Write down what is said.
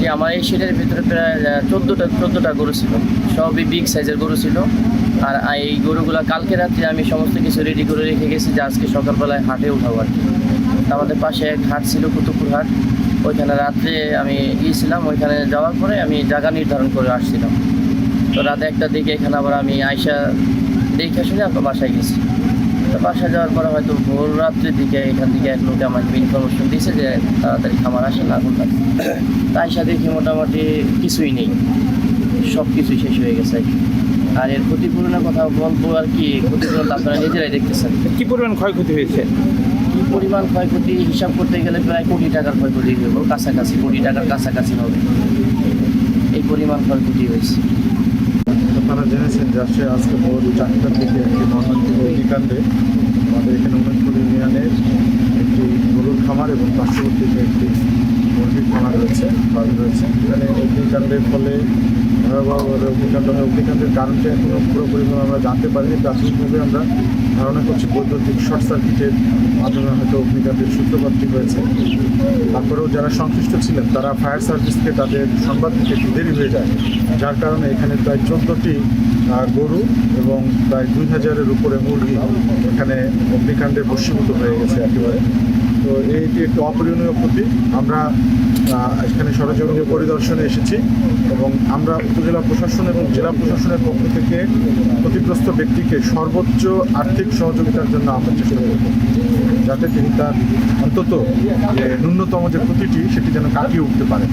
যে আমার এই শেডের ভিতরে প্রায় 14টা গরু ছিল, সবই বিগ সাইজের গরু ছিল। আর এই গরুগুলো কালকে রাত্রে আমি সমস্ত কিছু রেডি করে রেখে গেছি যে আজকে সকালবেলায় হাটে উঠাবো আর কি। আমাদের পাশে এক হাট ছিল, কুতুবপুর হাট। ওইখানে রাত্রে আমি গিয়েছিলাম, ওইখানে যাওয়ার পরে আমি জায়গা নির্ধারণ করে আসছিলাম। তো রাত 1টার দিকে এখানে আবার আমি আয়সা দেখে শুনে আপনার বাসায় গেছি। তো বাসায় যাওয়ার পরে হয়তো ভোর রাত্রের দিকে এখান থেকে এক লোকে আমাকে ইনফরমেশন দিয়েছে যে তাড়াতাড়ি খামার আসে না এখন। তাই সাথে দেখি মোটামুটি কিছুই নেই, সব কিছুই শেষ হয়ে গেছে। আর এর ক্ষতিপূরণের কথা বলবো আর কি, ক্ষতিপূরণ আপনারা নিজেরাই দেখতেছেন কি পরিমাণ ক্ষয়ক্ষতি হয়েছে। কি পরিমাণ ক্ষয়ক্ষতি হিসাব করতে গেলে প্রায় কোটি টাকার ক্ষয়ক্ষতি হইব, কাছাকাছি কোটি টাকার কাছাকাছি হবে, এই পরিমাণ ক্ষয়ক্ষতি হয়েছে। আপনারা জেনেছেন যে আজকে ভোর 4টার দিকে একটি মর্মান্তিক অগ্নিকাণ্ডে আমাদের এখানে উমেশপুর ইউনিয়নের একটি গরুর খামার এবং পার্শ্ববর্তী একটি মুরগির খামার রয়েছে, ফার্ম রয়েছে। এখানে অগ্নিকাণ্ডের ফলে ভয়াবহ অগ্নিকাণ্ড হয়। অগ্নিকাণ্ডের কারণটা এখনও পুরোপুরিভাবে আমরা জানতে পারিনি। প্রাথমিকভাবে আমরা ধারণা করছি বৈদ্যুতিক শর্ট সার্কিটের মাধ্যমে হয়তো অগ্নিকাণ্ডের সূত্রপাতটি হয়েছে। তারপরেও যারা সংশ্লিষ্ট ছিলেন তারা ফায়ার সার্ভিসকে তাদের সংবাদ দিতে একটু দেরি হয়ে যায়, যার কারণে এখানে প্রায় 14টি গরু এবং প্রায় 2000-এর উপরে মুরগি এখানে অগ্নিকাণ্ডে ভস্মীভূত হয়ে গেছে একেবারে। তো এইটি একটি অপূরণীয় ক্ষতি। আমরা এখানে সরেজমিনে পরিদর্শনে এসেছি এবং আমরা উপজেলা প্রশাসন এবং জেলা প্রশাসনের পক্ষ থেকে ক্ষতিগ্রস্ত ব্যক্তিকে সর্বোচ্চ আর্থিক সহযোগিতার জন্য আমরা চেষ্টা করব, যাতে তিনি তার অন্তত ন্যূনতম যে ক্ষতিটি সেটি যেন কাটিয়ে উঠতে পারে।